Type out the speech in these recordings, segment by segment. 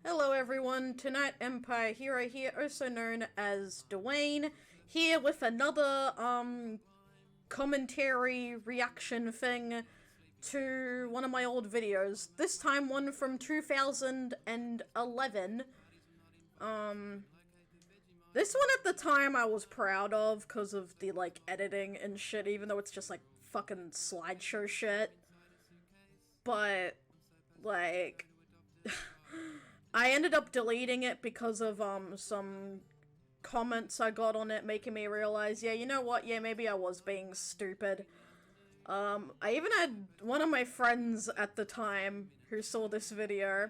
Hello everyone, tonight Empire Hero here, also known as Dwayne, here with another, commentary reaction thing to one of my old videos. This time one from 2011. This one at the time I was proud of because of the, editing and shit, even though it's just, fucking slideshow shit. But, like... I ended up deleting it because of, some comments I got on it making me realize, yeah, you know what, yeah, maybe I was being stupid. I even had one of my friends at the time who saw this video,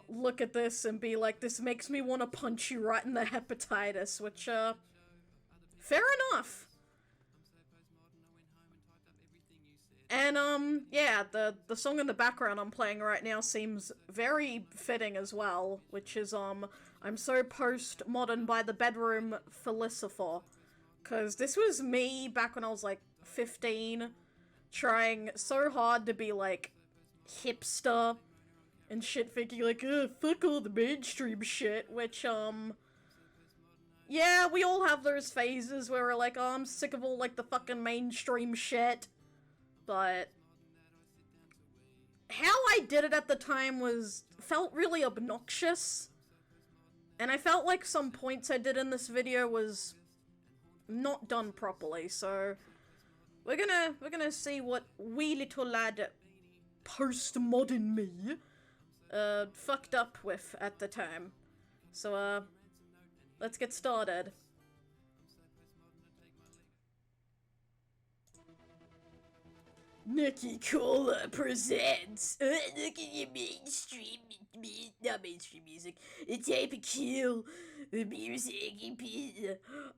look at this and be like, this makes me want to punch you right in the hepatitis, which, fair enough. And, yeah, the song in the background I'm playing right now seems very fitting as well, which is, I'm so postmodern by the bedroom philosopher. Cause this was me back when I was, 15, trying so hard to be, hipster and shit, thinking, fuck all the mainstream shit, which, yeah, we all have those phases where we're like, oh, I'm sick of all, the fucking mainstream shit. But how I did it at the time felt really obnoxious. And I felt like some points I did in this video was not done properly, so we're gonna see what wee little lad postmodern me fucked up with at the time. So let's get started. Nikki Cola presents. Look at your mainstream, not mainstream music. It's type of kill the music.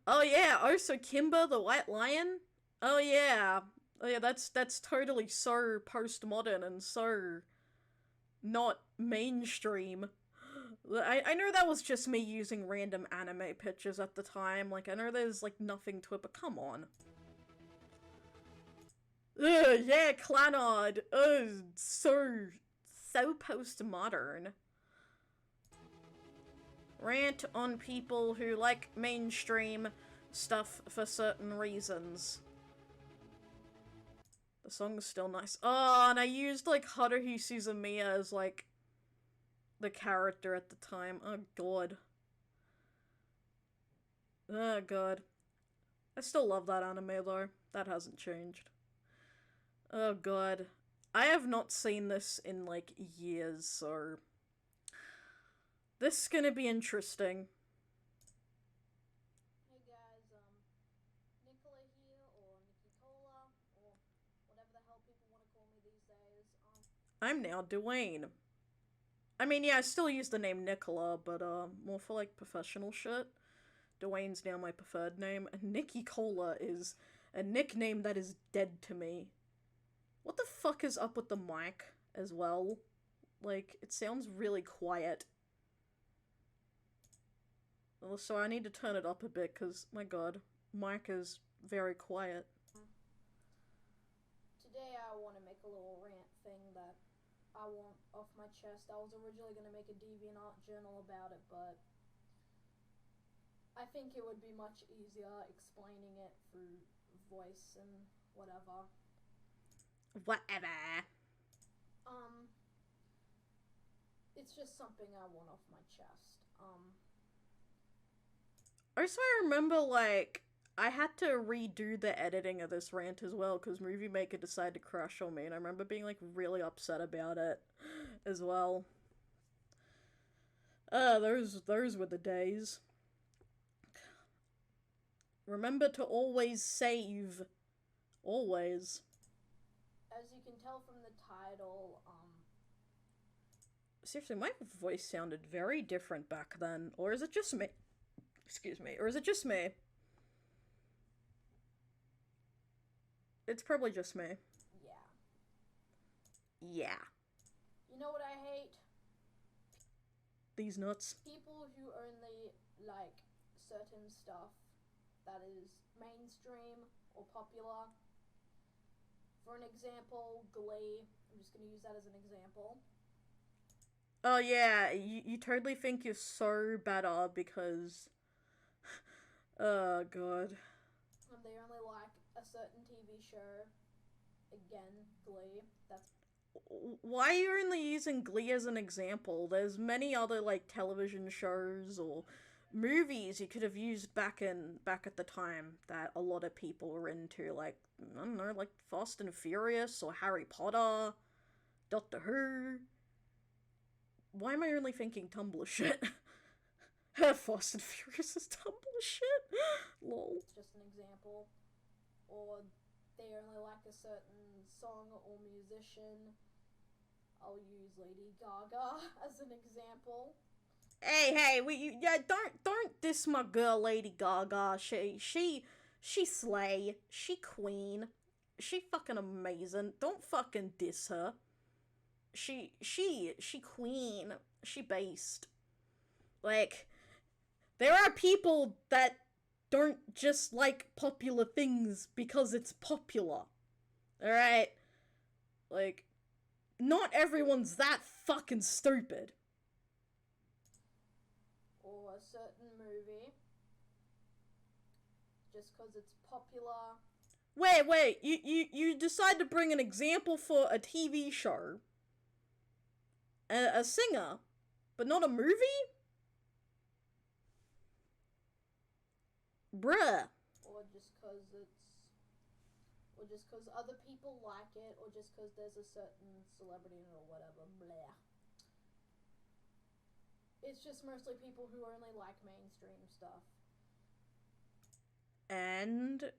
Oh yeah. Oh, so Kimber the White Lion. Oh yeah. Oh yeah. That's totally so postmodern and so not mainstream. I know that was just me using random anime pictures at the time. Like I know there's nothing to it, but come on. Ugh, yeah, Clannad. Ugh, so postmodern. Rant on people who like mainstream stuff for certain reasons. The song's still nice. Oh, and I used, Haruhi Suzumiya as, the character at the time. Oh, God. Oh, God. I still love that anime, though. That hasn't changed. Oh god. I have not seen this in, years, so... This is gonna be interesting. Hey guys, Nicola here, or Nikki Cola, or whatever the hell people want to call me these days. I'm now Dwayne. I mean, yeah, I still use the name Nicola, but, more for, professional shit. Dwayne's now my preferred name, and Nikki Cola is a nickname that is dead to me. What the fuck is up with the mic as well? It sounds really quiet. So I need to turn it up a bit, because, my god, mic is very quiet. Today I want to make a little rant thing that I want off my chest. I was originally going to make a DeviantArt journal about it, but I think it would be much easier explaining it through voice and whatever. Whatever. It's just something I want off my chest. Also, I remember, I had to redo the editing of this rant as well, because Movie Maker decided to crash on me, and I remember being, really upset about it as well. Those were the days. Remember to always save. Always. As you can tell from the title, Seriously, my voice sounded very different back then. Or is it just me? Excuse me. Or is it just me? It's probably just me. yeah. Yeah. You know what I hate? These nuts. People who only like certain stuff that is mainstream or popular. For an example, Glee. I'm just going to use that as an example. Oh yeah, you totally think you're so better because oh god. And they only like a certain TV show. Again, Glee. That's Why are you only using Glee as an example? There's many other like television shows or movies you could have used back at the time that a lot of people were into, like I don't know, like Fast and Furious or Harry Potter, Doctor Who. Why am I only thinking Tumblr shit? Fast and Furious is Tumblr shit? Lol. just an example. Or they only like a certain song or musician. I'll use Lady Gaga as an example. Hey, yeah, don't diss my girl Lady Gaga. She slay. She queen. She fucking amazing. Don't fucking diss her. She queen. She based. Like, there are people that don't just like popular things because it's popular. Alright? Like, not everyone's that fucking stupid. Or a certain movie. Just because it's popular. Wait, you decide to bring an example for a TV show, a singer, but not a movie? Bruh. Or just because it's. Or just because other people like it. Or just because there's a certain celebrity in it or whatever. Blah. It's just mostly people who only like mainstream stuff. And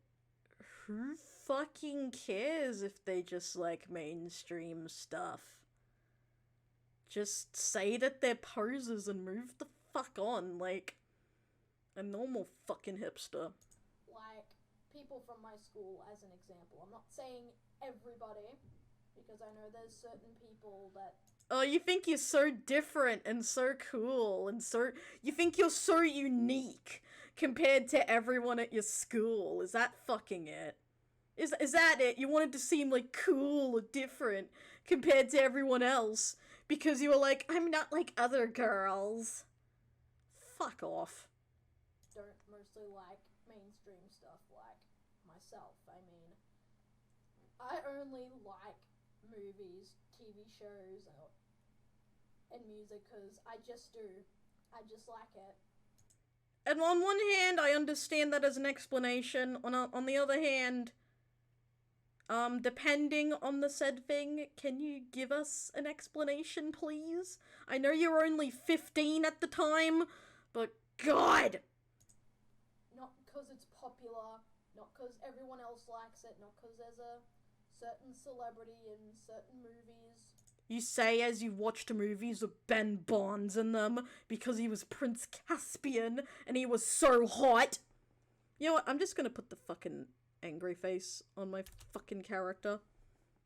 who fucking cares if they just like mainstream stuff? Just say that they're posers and move the fuck on, like a normal fucking hipster. Like, people from my school, as an example. I'm not saying everybody, because I know there's certain people that. Oh, you think you're so different and so cool and so. You think you're so unique compared to everyone at your school. Is that fucking it? Is that it? You wanted to seem like cool or different compared to everyone else because you were like, I'm not like other girls. Fuck off. Don't mostly like mainstream stuff like myself. I mean, I only like movies, TV shows, and music because I just do. I just like it. And on one hand, I understand that as an explanation. On the other hand, depending on the said thing, can you give us an explanation, please? I know you were only 15 at the time, but God! Not because it's popular, not because everyone else likes it, not because there's a certain celebrity in certain movies. You say as you watched movies with Ben Barnes in them because he was Prince Caspian and he was so hot. You know what? I'm just gonna put the fucking angry face on my fucking character.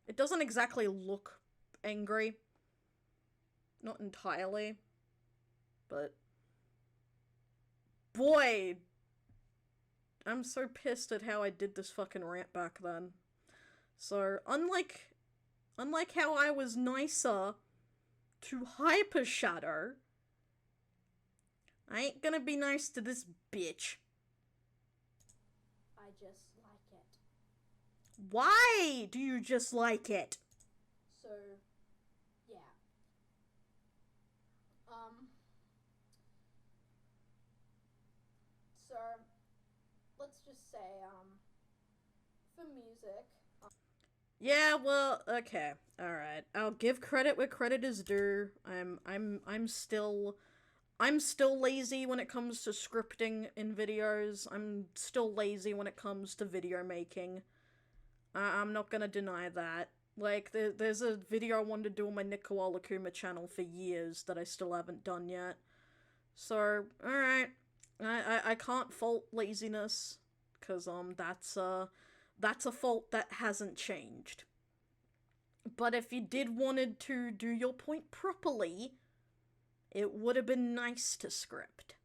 It doesn't exactly look angry. Not entirely. But boy, I'm so pissed at how I did this fucking rant back then. So, unlike how I was nicer to Hyper Shadow, I ain't gonna be nice to this bitch. I just like it. Why do you just like it? So, yeah. So, let's just say, for music. Yeah, well, okay. Alright. I'll give credit where credit is due. I'm still lazy when it comes to scripting in videos. I'm still lazy when it comes to video making. I'm not gonna deny that. Like, there's a video I wanted to do on my Nick Koala Kuma channel for years that I still haven't done yet. So, alright. I can't fault laziness, because, that's a fault that hasn't changed. But if you did wanted to do your point properly, it would have been nice to script.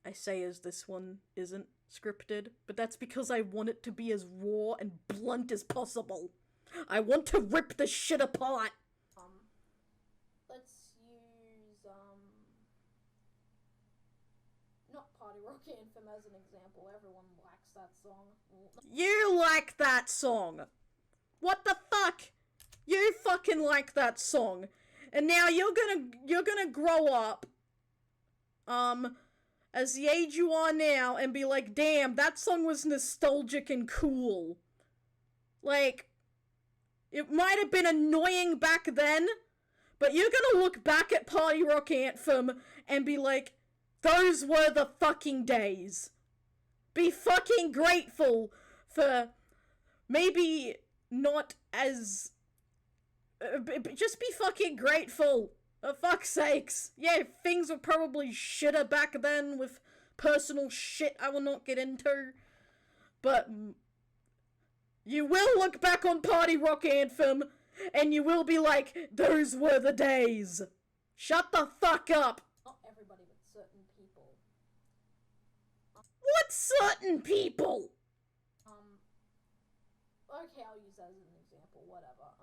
I say as this one isn't scripted, but that's because I want it to be as raw and blunt as possible. I want to rip the shit apart. Anthem as an example. Everyone likes that song. You like that song. What the fuck? You fucking like that song. And now you're gonna grow up, as the age you are now and be like, damn, that song was nostalgic and cool. Like, it might have been annoying back then, but you're gonna look back at Party Rock Anthem and be like, those were the fucking days. Be fucking grateful for maybe not as... just be fucking grateful. For fuck's sakes. Yeah, things were probably shitter back then with personal shit I will not get into. But you will look back on Party Rock Anthem and you will be like, those were the days. Shut the fuck up. Not everybody, but certain people. What certain people? Okay, I'll use that as an example, whatever.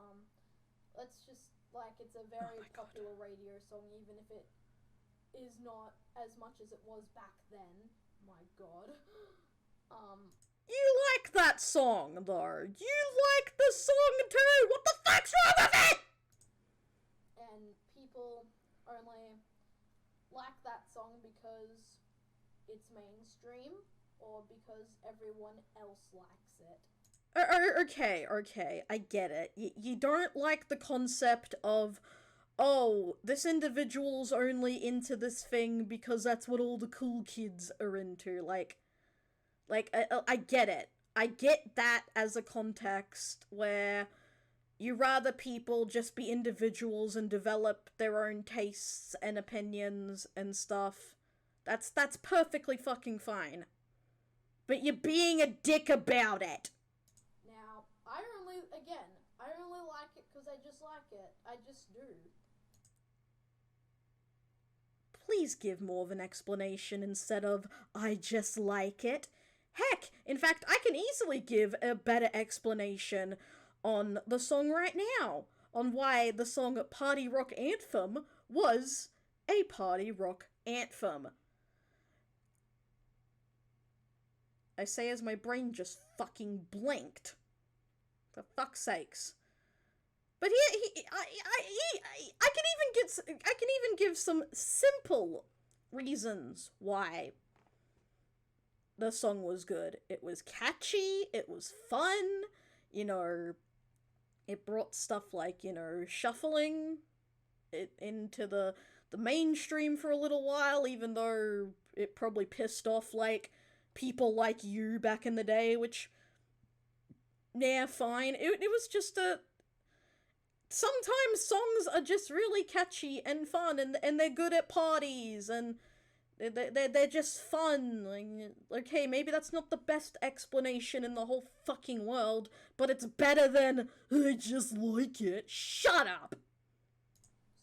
Let's just, like, it's a very popular radio song, even if it is not as much as it was back then. My god. You like that song, though. You like the song, too. What the fuck's wrong with it? And people only like that song because it's mainstream, or because everyone else likes it. Okay, I get it. You don't like the concept of, oh, this individual's only into this thing because that's what all the cool kids are into. I get it. I get that as a context where you rather people just be individuals and develop their own tastes and opinions and stuff. That's perfectly fucking fine. But you're being a dick about it. Now, I only like it because I just like it. I just do. Please give more of an explanation instead of, I just like it. Heck, in fact, I can easily give a better explanation on the song right now, on why the song Party Rock Anthem was a party rock anthem. I say as my brain just fucking blinked. For fuck's sakes. But I can even give some simple reasons why the song was good. It was catchy, it was fun, it brought stuff like, shuffling it into the mainstream for a little while, even though it probably pissed off, like, people like you back in the day, which, yeah, fine. It was just sometimes songs are just really catchy and fun, and they're good at parties, and they're just fun. Like, okay, maybe that's not the best explanation in the whole fucking world, but it's better than, I just like it. Shut up!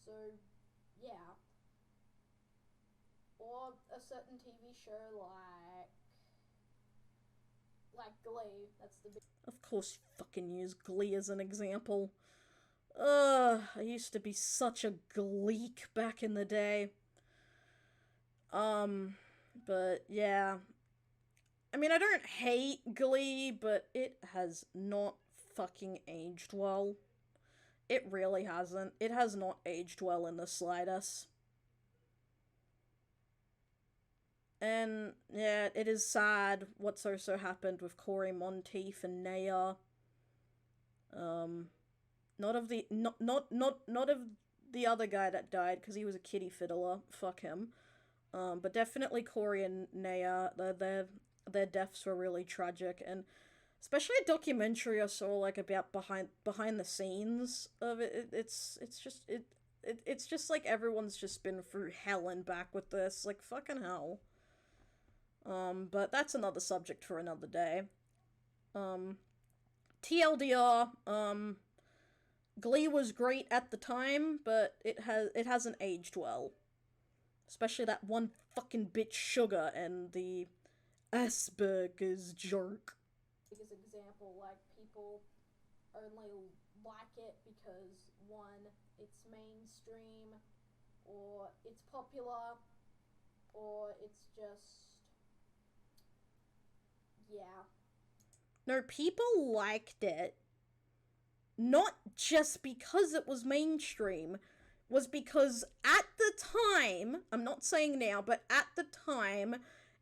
So, yeah. Or a certain TV show like Glee. That's the big... Of course you fucking use Glee as an example. I used to be such a gleek back in the day. But yeah. I mean, I don't hate Glee, but it has not fucking aged well. It really hasn't. It has not aged well in the slightest. And, yeah, it is sad what's also happened with Corey Monteith and Naya. Not of the other guy that died, because he was a kitty fiddler. Fuck him. But definitely Corey and Naya, their deaths were really tragic, and especially a documentary I saw, like, about behind the scenes of it. It's just like everyone's just been through hell and back with this, like, fucking hell. But that's another subject for another day. TLDR, Glee was great at the time, but it hasn't aged well. Especially that one fucking bitch Sugar and the Asperger's joke. Biggest example, like, people only like it because, one, it's mainstream, or it's popular, or it's just Yeah. No, people liked it. Not just because it was mainstream, was because at the time, I'm not saying now, but at the time,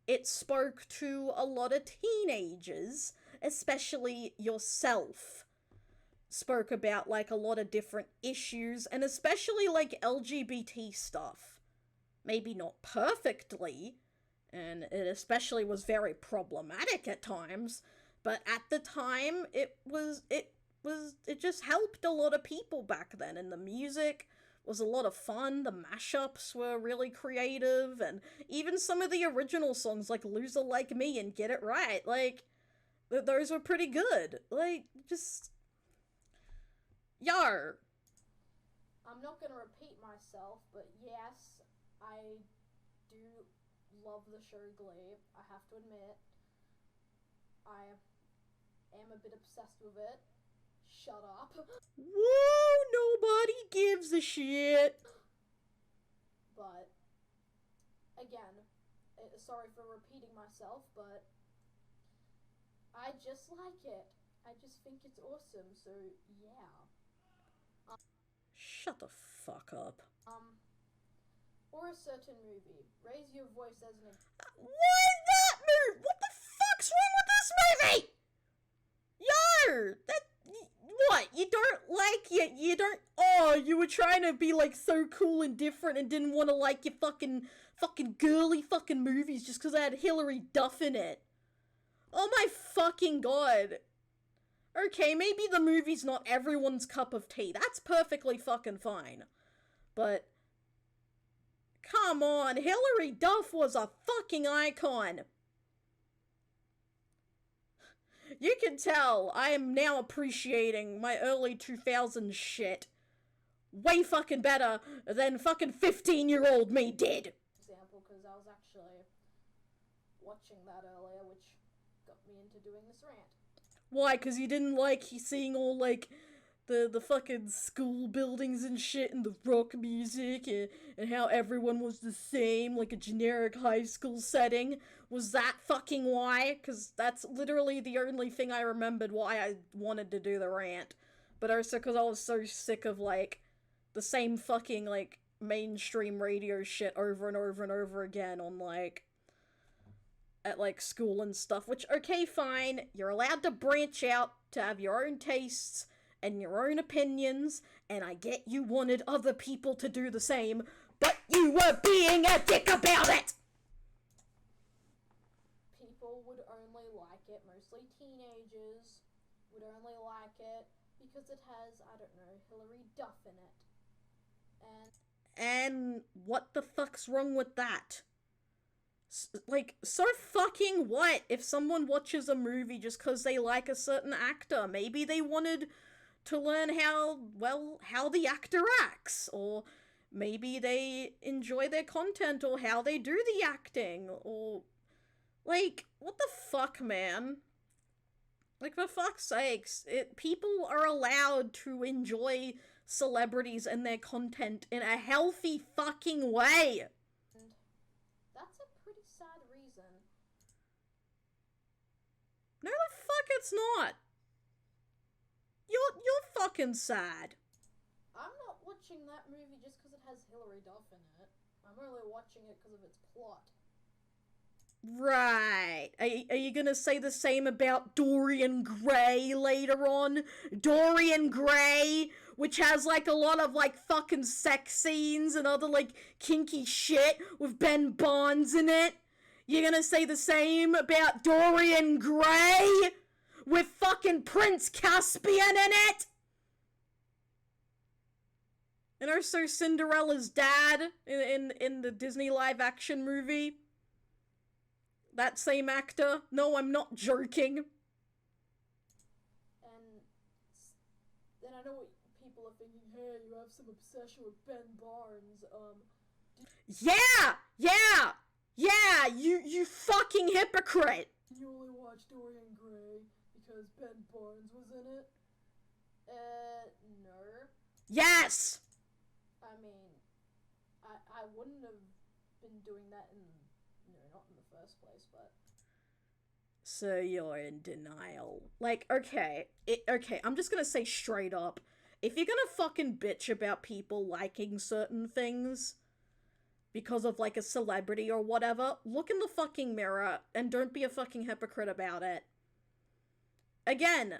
it spoke to a lot of teenagers, especially yourself. Spoke about like a lot of different issues, and especially like LGBT stuff. Maybe not perfectly, and it especially was very problematic at times, but at the time it just helped a lot of people back then, and the music was a lot of fun. The mashups were really creative, and even some of the original songs like Loser Like Me and Get It Right, like those were pretty good. Like, just yar. I'm not gonna repeat myself, but yes, I do love the show Glee. I have to admit, I am a bit obsessed with it. Shut up. Whoa, nobody gives a shit. But again, sorry for repeating myself, but I just like it. I just think it's awesome. So yeah. Shut the fuck up. Or a certain movie. Raise Your Voice as an. Why that movie? What the fuck's wrong with this movie? Yo, that what? You don't like it? You don't? Oh, you were trying to be like so cool and different and didn't want to like your fucking girly fucking movies just because I had Hilary Duff in it. Oh my fucking god. Okay, maybe the movie's not everyone's cup of tea. That's perfectly fucking fine. But come on, Hilary Duff was a fucking icon. You can tell I am now appreciating my early 2000s shit way fucking better than fucking 15-year-old me did. Example, because I was actually watching that earlier, which got me into doing this rant. Why? Because you didn't like seeing all, like, the fucking school buildings and shit and the rock music and how everyone was the same, like a generic high school setting? Was that fucking why? Because that's literally the only thing I remembered why I wanted to do the rant. But also because I was so sick of, like, the same fucking, like, mainstream radio shit over and over and over again on, like, at, like, school and stuff. Which, okay, fine, you're allowed to branch out to have your own tastes and your own opinions, and I get you wanted other people to do the same, but you were being a dick about it! People would only like it, mostly teenagers would only like it because it has, I don't know, Hilary Duff in it. And what the fuck's wrong with that? Like, so fucking what if someone watches a movie just because they like a certain actor? Maybe they wanted to learn how the actor acts, or maybe they enjoy their content or how they do the acting, or like, what the fuck, man? Like, for fuck's sakes, people are allowed to enjoy celebrities and their content in a healthy fucking way. And that's a pretty sad reason. No, the fuck it's not. You're fucking sad. I'm not watching that movie just because it has Hilary Duff in it. I'm only watching it because of its plot. Right. Are you gonna say the same about Dorian Gray later on? Dorian Gray, which has, like, a lot of, like, fucking sex scenes and other, like, kinky shit with Ben Barnes in it? You're gonna say the same about Dorian Gray? With fucking Prince Caspian in it? And also Cinderella's dad in the Disney live-action movie? That same actor? No, I'm not joking. And then I know what people are thinking, hey, you have some obsession with Ben Barnes, Yeah, you fucking hypocrite! You only watch Dorian Gray because Ben Barnes was in it? No. Yes! I mean, I wouldn't have been doing that not in the first place, but... So you're in denial. Like, okay, I'm just gonna say straight up, if you're gonna fucking bitch about people liking certain things because of like a celebrity or whatever, look in the fucking mirror and don't be a fucking hypocrite about it. Again,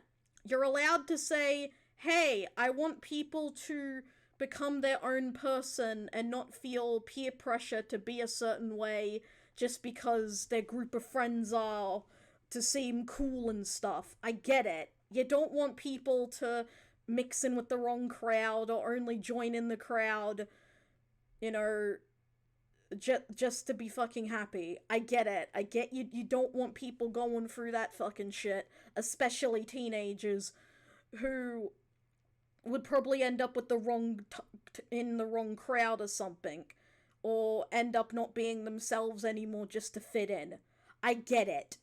you're allowed to say, hey, I want people to become their own person and not feel peer pressure to be a certain way just because their group of friends are to seem cool and stuff. I get it. You don't want people to mix in with the wrong crowd or only join in the crowd, you know, just to be fucking happy. I get it. I get you don't want people going through that fucking shit, especially teenagers who would probably end up with the wrong in the wrong crowd or something, or end up not being themselves anymore just to fit in. I get it.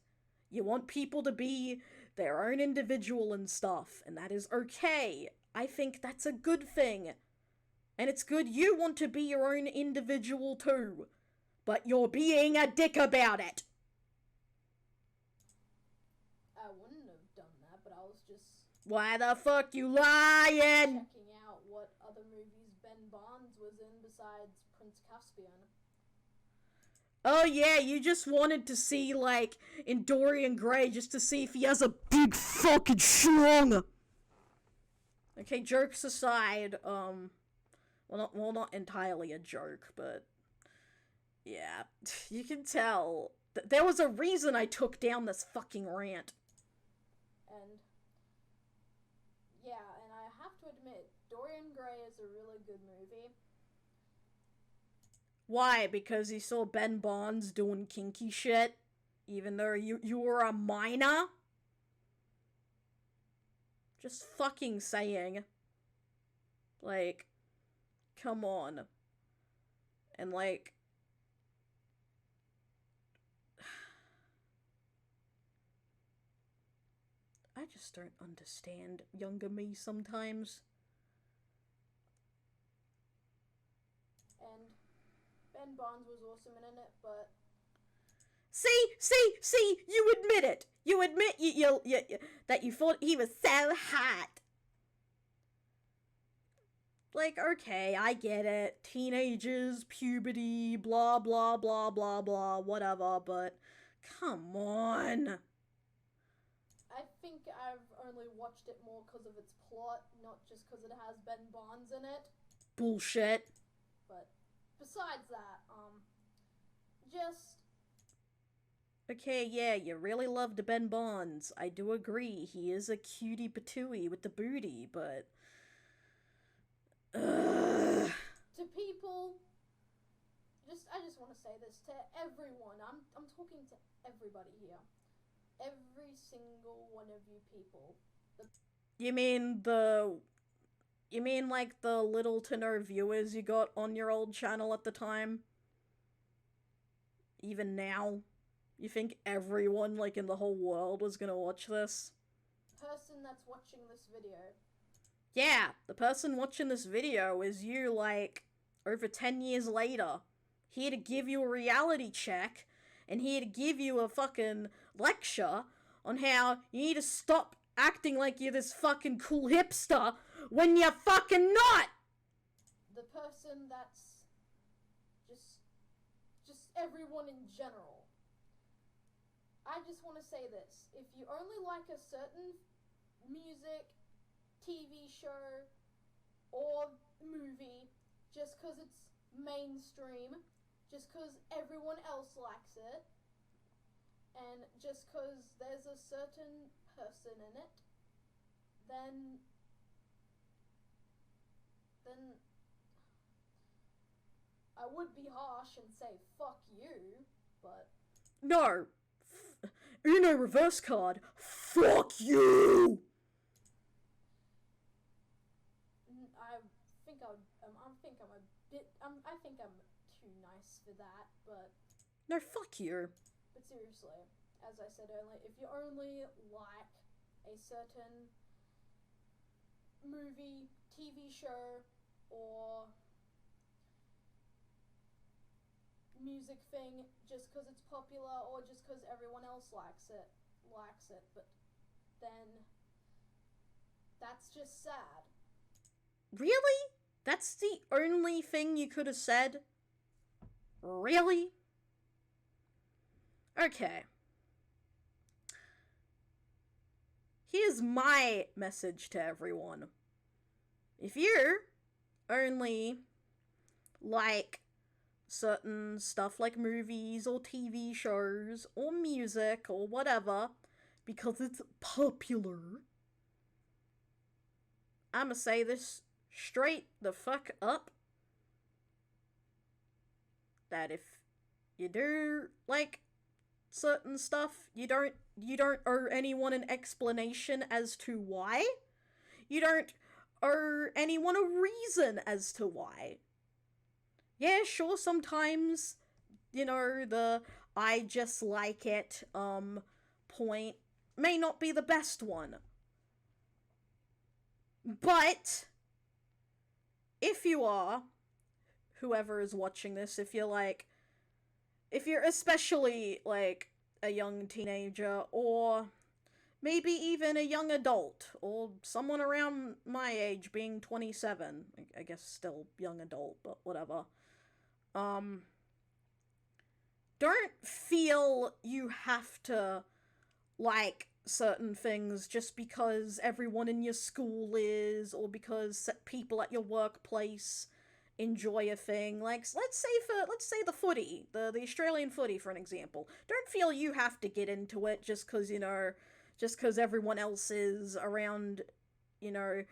You want people to be their own individual and stuff, and that is okay. I think that's a good thing. And it's good you want to be your own individual too. But you're being a dick about it. I wouldn't have done that, but I was just... Why the fuck you lying? Checking out what other movies Ben Barnes was in besides Prince Caspian. Oh yeah, you just wanted to see, like, in Dorian Gray, just to see if he has a big fucking schlong. Okay, jokes aside, well, not entirely a joke, but yeah, you can tell. There was a reason I took down this fucking rant. And yeah, and I have to admit, Dorian Gray is a really good movie. Why? Because you saw Ben Barnes doing kinky shit, even though you were a minor? Just fucking saying. Like, come on. And like, I just don't understand younger me sometimes. And Ben Barnes was awesome in it, but... See, you admit it. You admit you that you thought he was so hot. Like, okay, I get it. Teenagers, puberty, blah, blah, blah, blah, blah, whatever, but come on. I think I've only watched it more because of its plot, not just because it has Ben Barnes in it. Bullshit. But besides that, just... Okay, yeah, you really loved Ben Barnes. I do agree. He is a cutie patooey with the booty, but... Ugh. To people... I just want to say this to everyone. I'm talking to everybody here. Every single one of you people. You mean like the little to no viewers you got on your old channel at the time? Even now? You think everyone, like, in the whole world was gonna watch this? Person that's watching this video. Yeah, the person watching this video is you, like, over 10 years later. Here to give you a reality check, and here to give you a fucking lecture on how you need to stop acting like you're this fucking cool hipster when you're fucking not! The person that's just everyone in general. I just want to say this. If you only like a certain music, TV show, or movie just because it's mainstream, just because everyone else likes it, and just because there's a certain person in it, then I would be harsh and say fuck you, but... No! Uno reverse card. Fuck you! I think I'm too nice for that, but... No, fuck you. But seriously, as I said earlier, if you only like a certain movie, TV show, or music thing just because it's popular or just because everyone else likes it, likes it, but then that's just sad. Really? That's the only thing you could have said? Really? Okay. Here's my message to everyone. If you only like certain stuff like movies or TV shows or music or whatever because it's popular, I'ma say this straight the fuck up, that if you do like certain stuff, you don't owe anyone an explanation as to why. You don't owe anyone a reason as to why. Yeah, sure, sometimes, the I just like it point may not be the best one. But if you are, whoever is watching this, if you're especially like a young teenager or maybe even a young adult or someone around my age being 27, I guess still young adult, but whatever. Don't feel you have to like certain things just because everyone in your school is, or because people at your workplace enjoy a thing. Like, let's say the footy, the Australian footy, for an example. Don't feel you have to get into it just because everyone else is around, your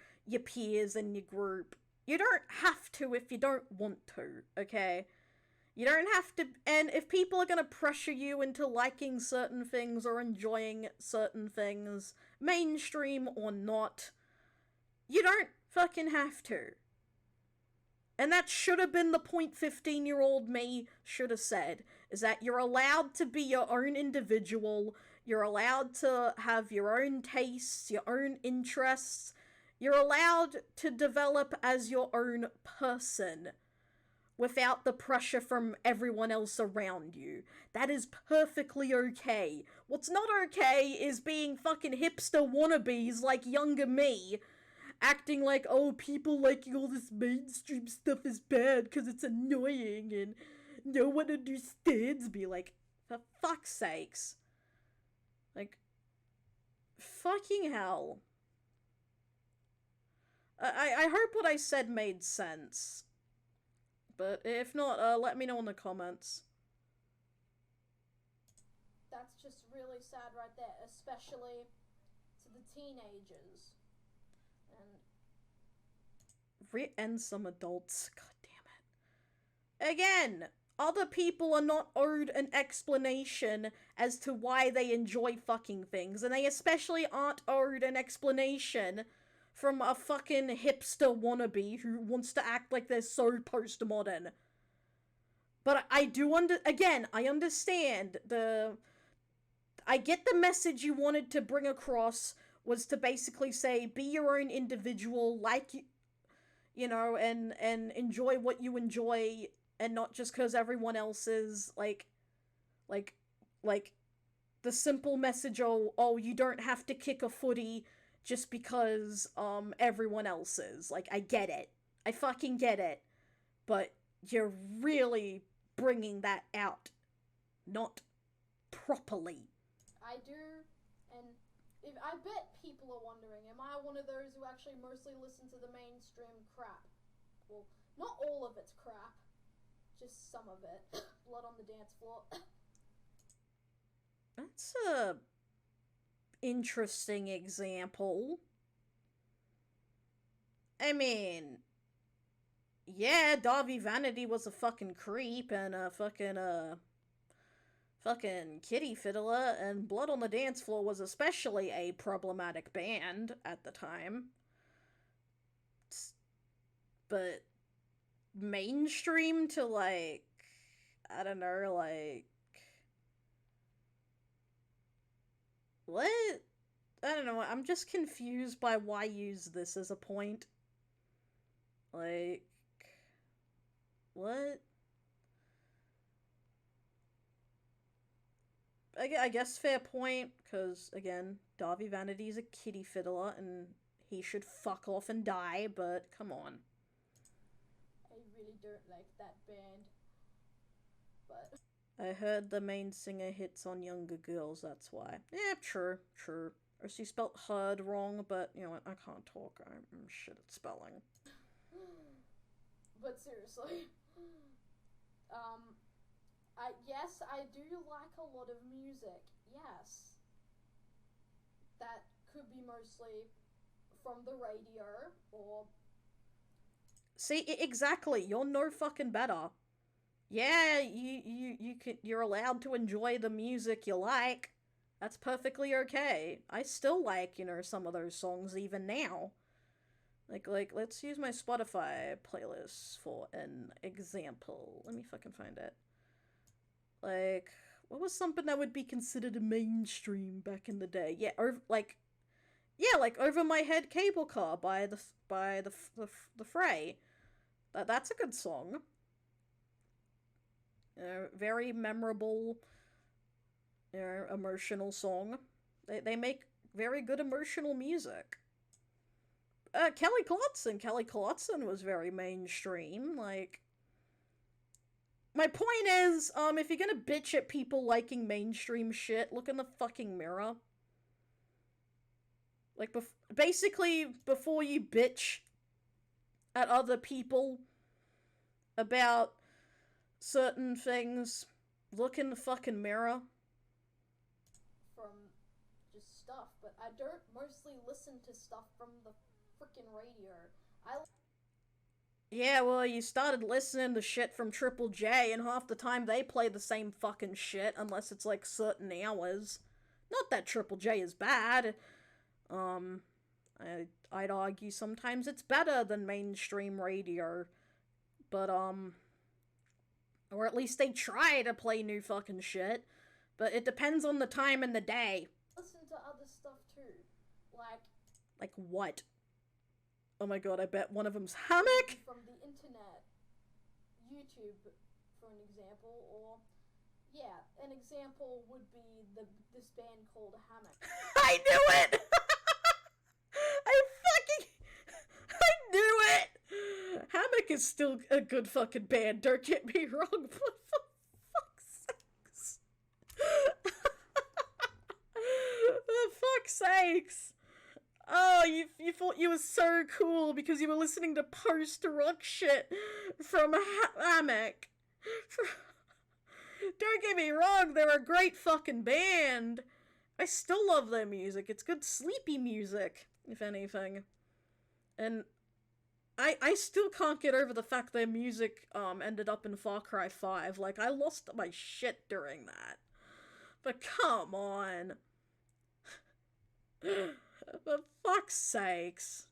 peers and your group. You don't have to if you don't want to, okay? You don't have to, and if people are gonna pressure you into liking certain things or enjoying certain things, mainstream or not, you don't fucking have to. And that should have been the point 15-year-old me should have said, is that you're allowed to be your own individual, you're allowed to have your own tastes, your own interests, you're allowed to develop as your own person without the pressure from everyone else around you. That is perfectly okay. What's not okay is being fucking hipster wannabes like younger me, acting like, oh, people liking all this mainstream stuff is bad because it's annoying and no one understands me. Like, for fuck's sakes. Like, fucking hell. I hope what I said made sense. But if not, let me know in the comments. That's just really sad right there, especially to the teenagers. And some adults. God damn it. Again, other people are not owed an explanation as to why they enjoy fucking things, and they especially aren't owed an explanation from a fucking hipster wannabe who wants to act like they're so postmodern. But I do I understand I get the message you wanted to bring across was to basically say, be your own individual, like, and enjoy what you enjoy, and not just because everyone else is, like, the simple message, oh, you don't have to kick a footy just because everyone else is. Like, I get it. I fucking get it. But you're really bringing that out not properly. I do, and I bet people are wondering, am I one of those who actually mostly listen to the mainstream crap? Well, not all of it's crap, just some of it. Blood on the dance floor. That's a interesting example. I mean, yeah, Darby Vanity was a fucking creep and a fucking kitty fiddler, and Blood on the Dance Floor was especially a problematic band at the time. But mainstream to, like, I don't know, like, what? I don't know, I'm just confused by why use this as a point. Like, what? I guess fair point, because, again, Darby Vanity's a kitty fiddler, and he should fuck off and die, but come on. I really don't like that band. But I heard the main singer hits on younger girls, that's why. Yeah, true. Or she spelt HUD wrong, but, you know what, I can't talk. I'm shit at spelling. But seriously, yes, I do like a lot of music. Yes, that could be mostly from the radio or. See, exactly. You're no fucking better. Yeah, you're allowed to enjoy the music you like. That's perfectly okay. I still like, some of those songs even now. Like, let's use my Spotify playlist for an example. Let me fucking find it. Like, what was something that would be considered a mainstream back in the day? Yeah, like Over My Head Cable Car by the Fray. That's a good song. Very memorable, emotional song. They make very good emotional music. Kelly Clarkson was very mainstream. Like, my point is, if you're gonna bitch at people liking mainstream shit, look in the fucking mirror. Like, basically, before you bitch at other people about certain things, look in the fucking mirror. From just stuff, but I don't mostly listen to stuff from the freaking radio. Yeah, well, you started listening to shit from Triple J, and half the time they play the same fucking shit, unless it's like certain hours. Not that Triple J is bad. I'd argue sometimes it's better than mainstream radio, but or at least they try to play new fucking shit. But it depends on the time and the day. Listen to other stuff too, like what? Oh my god, I bet one of them's Hammock? From the internet, YouTube, for an example, or, yeah, an example would be this band called Hammock. I knew it! I knew it! Hammock is still a good fucking band, don't get me wrong, but for fuck's sakes. For fuck's sakes. Oh, you thought you were so cool because you were listening to post-rock shit from Hammock. Don't get me wrong, they're a great fucking band. I still love their music. It's good sleepy music, if anything. And I still can't get over the fact their music ended up in Far Cry 5. Like, I lost my shit during that. But come on. For fuck's sakes.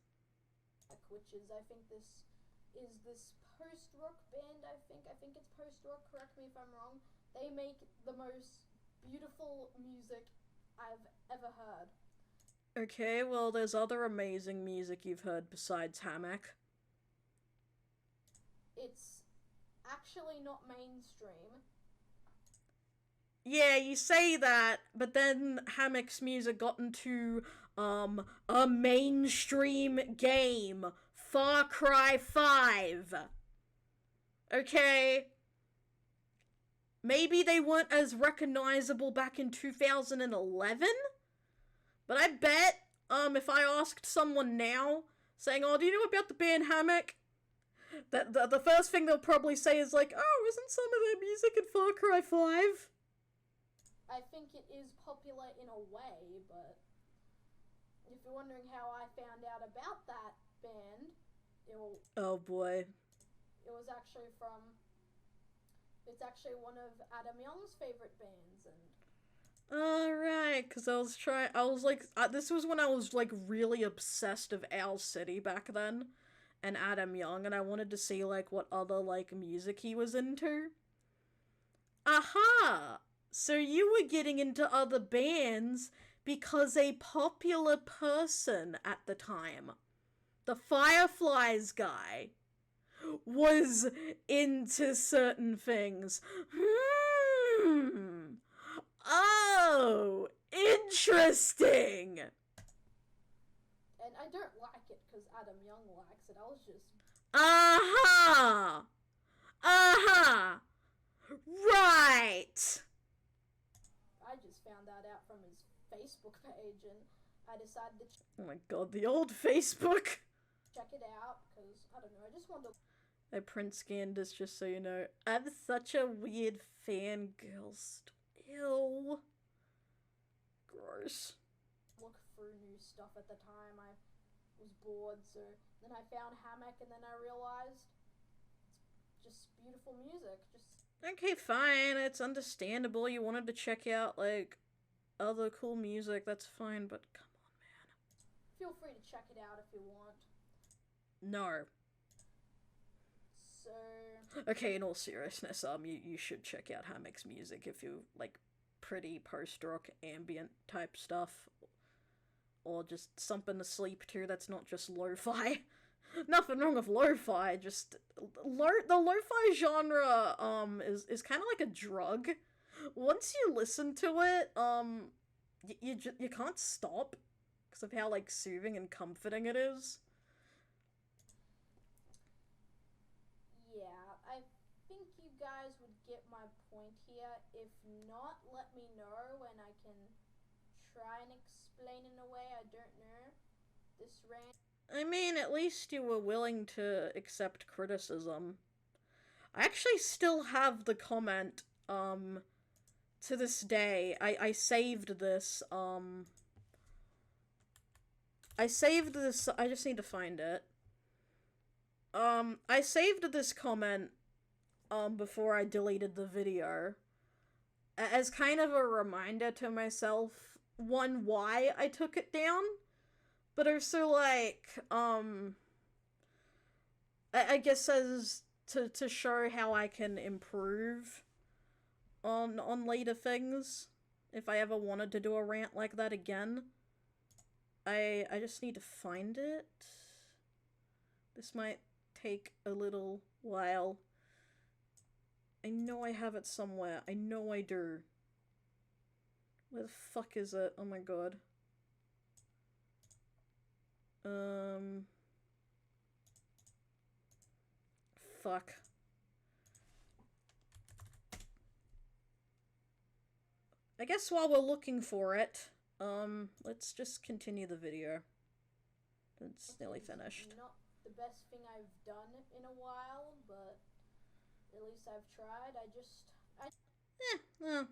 Which is, I think this post-rock band, I think it's post-rock, correct me if I'm wrong. They make the most beautiful music I've ever heard. Okay, well, there's other amazing music you've heard besides Hammock. It's actually not mainstream. Yeah, you say that, but then Hammock's music got into, a mainstream game. Far Cry 5. Okay? Maybe they weren't as recognizable back in 2011? But I bet, if I asked someone now, saying, oh, do you know about the band Hammock? The first thing they'll probably say is like, oh, isn't some of their music in Far Cry 5? I think it is popular in a way, but if you're wondering how I found out about that band, oh boy. It's actually one of Adam Young's favorite bands, and Alright, because this was when I was, like, really obsessed of Owl City back then, and Adam Young, and I wanted to see, like, what other, like, music he was into. Aha! So you were getting into other bands because a popular person at the time, the Fireflies guy, was into certain things. Oh, interesting. And I don't like it because Adam Young likes it. I was just... Uh-huh. Uh-huh. Right. I just found that out from his Facebook page, and I decided to Oh my god, the old Facebook. check it out, because, I don't know, I just wanted to I print scanned this just so you know. I'm such a weird fangirl. Ew. Gross. look through new stuff at the time. I was bored, so then I found Hammock, and then I realized it's just beautiful music. Just Okay, fine. It's understandable. You wanted to check out, like, other cool music. That's fine, but come on, man. feel free to check it out if you want. No. So Okay, in all seriousness, you should check out Hammock's music if you like pretty post-rock ambient type stuff. Or just something to sleep to that's not just lo-fi. Nothing wrong with lo-fi, just the lo-fi genre is kind of like a drug. Once you listen to it, you can't stop because of how like soothing and comforting it is. yeah, I think you guys would get my point here. If not, let me know and I can try and explain in a way. I don't know. This rant. I mean, at least you were willing to accept criticism. I actually still have the comment, to this day. I saved this, I saved this, I just need to find it. I saved this comment, before I deleted the video. As kind of a reminder to myself, one, why I took it down, but also, like, I guess as to show how I can improve on later things, if I ever wanted to do a rant like that again. I just need to find it. This might take a little while. I know I have it somewhere. I know I do. Where the fuck is it? Oh my god. Fuck. I guess while we're looking for it, let's just continue the video. It's nearly finished. Not the best thing I've done in a while, but at least I've tried. No.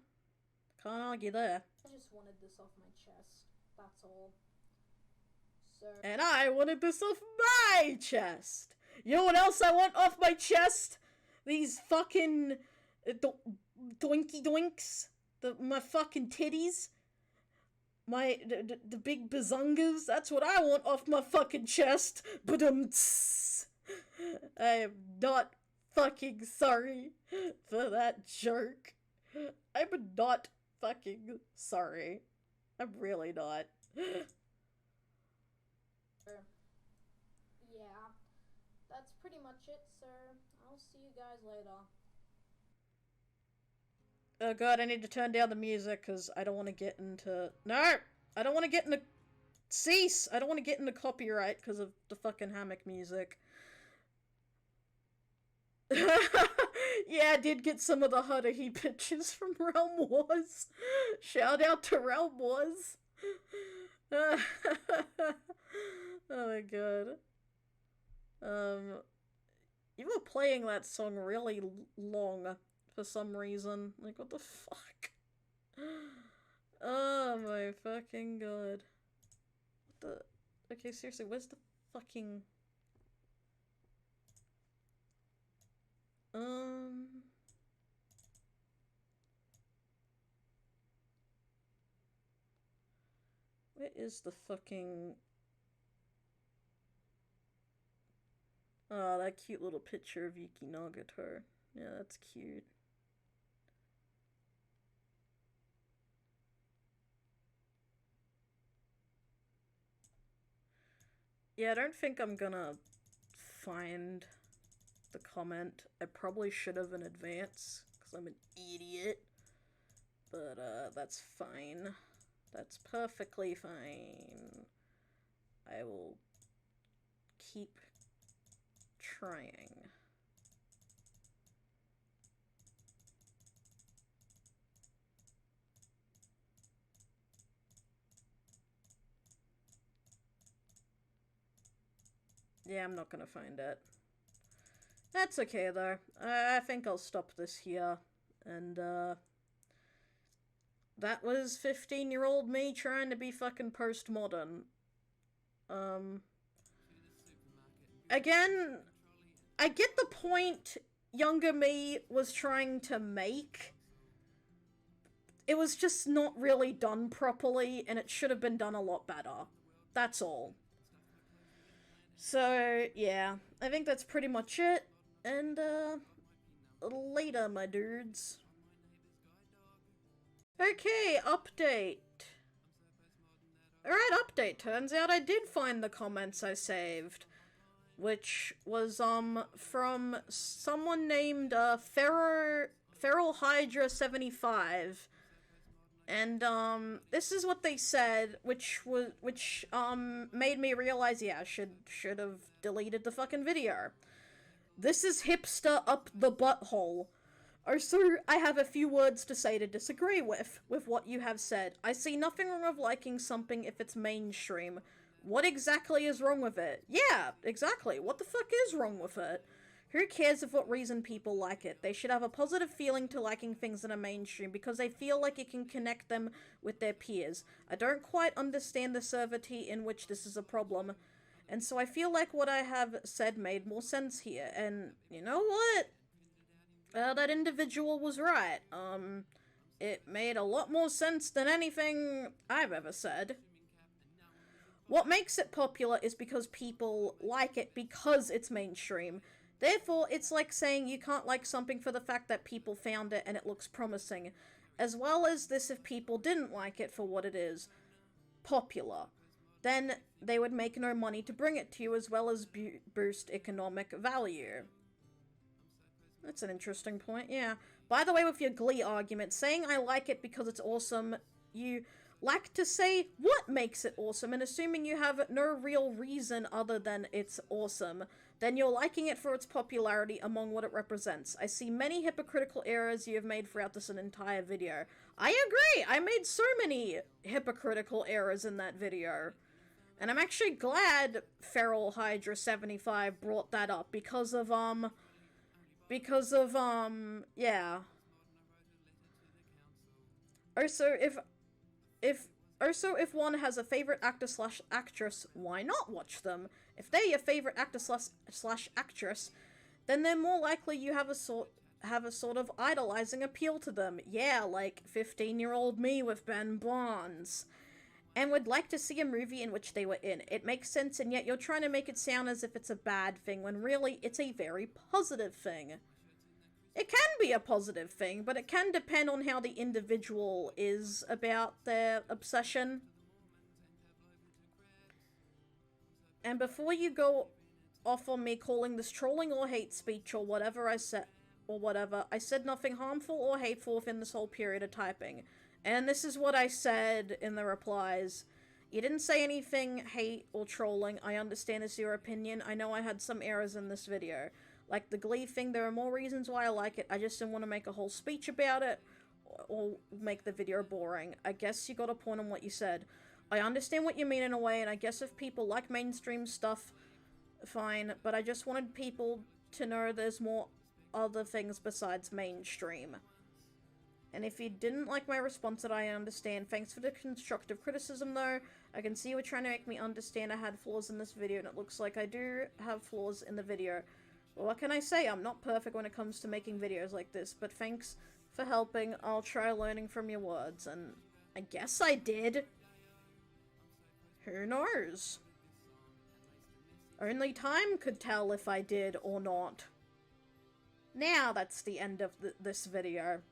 Can't argue there. I just wanted this off my chest. That's all. So. And I wanted this off my chest! You know what else I want off my chest? These fucking doinky doinks. My fucking titties. The big bazungas. That's what I want off my fucking chest. But I am not fucking sorry for that jerk. I'm not fucking sorry. I'm really not. Yeah, that's pretty much it, sir. I'll see you guys later. Oh god, I need to turn down the music because I don't want to get into... No! I don't want to get into... Cease! I don't want to get into copyright because of the fucking Hammock music. Yeah, I did get some of the Huddahy pictures from Realm Wars. Shout out to Realm Wars. Oh my god. You were playing that song really long for some reason. Like, what the fuck? Oh my fucking god. What the... Okay, seriously, where's the fucking... Where is the fucking... Oh, that cute little picture of Yuki Nagato. Yeah, that's cute. Yeah, I don't think I'm gonna find the comment. I probably should have in advance, because I'm an idiot. But, that's fine. That's perfectly fine. I will keep trying. Yeah, I'm not gonna find it. That's okay, though. I think I'll stop this here. And, that was 15-year-old me trying to be fucking postmodern. Again, I get the point younger me was trying to make. It was just not really done properly, and it should have been done a lot better. That's all. So, yeah, I think that's pretty much it. And, later, my dudes. Okay, update. Alright, update. Turns out I did find the comments I saved. Which was, from someone named, Feral Hydra 75. And, this is what they said, which made me realize, yeah, I should have deleted the fucking video. This is hipster up the butthole. Oh, so I have a few words to say to disagree with what you have said. I see nothing wrong with liking something if it's mainstream. What exactly is wrong with it? Yeah, exactly. What the fuck is wrong with it? Who cares of what reason people like it? They should have a positive feeling to liking things that are mainstream because they feel like it can connect them with their peers. I don't quite understand the severity in which this is a problem. And so I feel like what I have said made more sense here. And you know what? That individual was right. It made a lot more sense than anything I've ever said. What makes it popular is because people like it because it's mainstream. Therefore, it's like saying you can't like something for the fact that people found it and it looks promising. As well as this if people didn't like it for what it is. Popular. Then they would make no money to bring it to you as well as boost economic value. That's an interesting point, yeah. By the way, with your Glee argument, saying I like it because it's awesome, you like to say what makes it awesome, and assuming you have no real reason other than it's awesome, then you're liking it for its popularity among what it represents. I see many hypocritical errors you have made throughout this entire video. I agree! I made so many hypocritical errors in that video. And I'm actually glad Feral Hydra 75 brought that up because of, yeah. Also, if one has a favorite actor slash actress, why not watch them? If they're your favorite actor slash actress, then they're more likely you have a sort of idolizing appeal to them. Yeah, like 15-year-old me with Ben Bonds. And would like to see a movie in which they were in. It makes sense, and yet you're trying to make it sound as if it's a bad thing, when really it's a very positive thing. It can be a positive thing, but it can depend on how the individual is about their obsession. And before you go off on me calling this trolling or hate speech or whatever I said nothing harmful or hateful within this whole period of typing. And this is what I said in the replies. You didn't say anything hate or trolling. I understand it's your opinion. I know I had some errors in this video. Like the Glee thing, there are more reasons why I like it. I just didn't want to make a whole speech about it or make the video boring. I guess you got a point on what you said. I understand what you mean in a way, and I guess if people like mainstream stuff, fine. But I just wanted people to know there's more other things besides mainstream. And if you didn't like my response, that I understand. Thanks for the constructive criticism, though. I can see you were trying to make me understand I had flaws in this video, and it looks like I do have flaws in the video. Well, what can I say? I'm not perfect when it comes to making videos like this, but thanks for helping. I'll try learning from your words, and I guess I did. Who knows? Only time could tell if I did or not. Now that's the end of this video.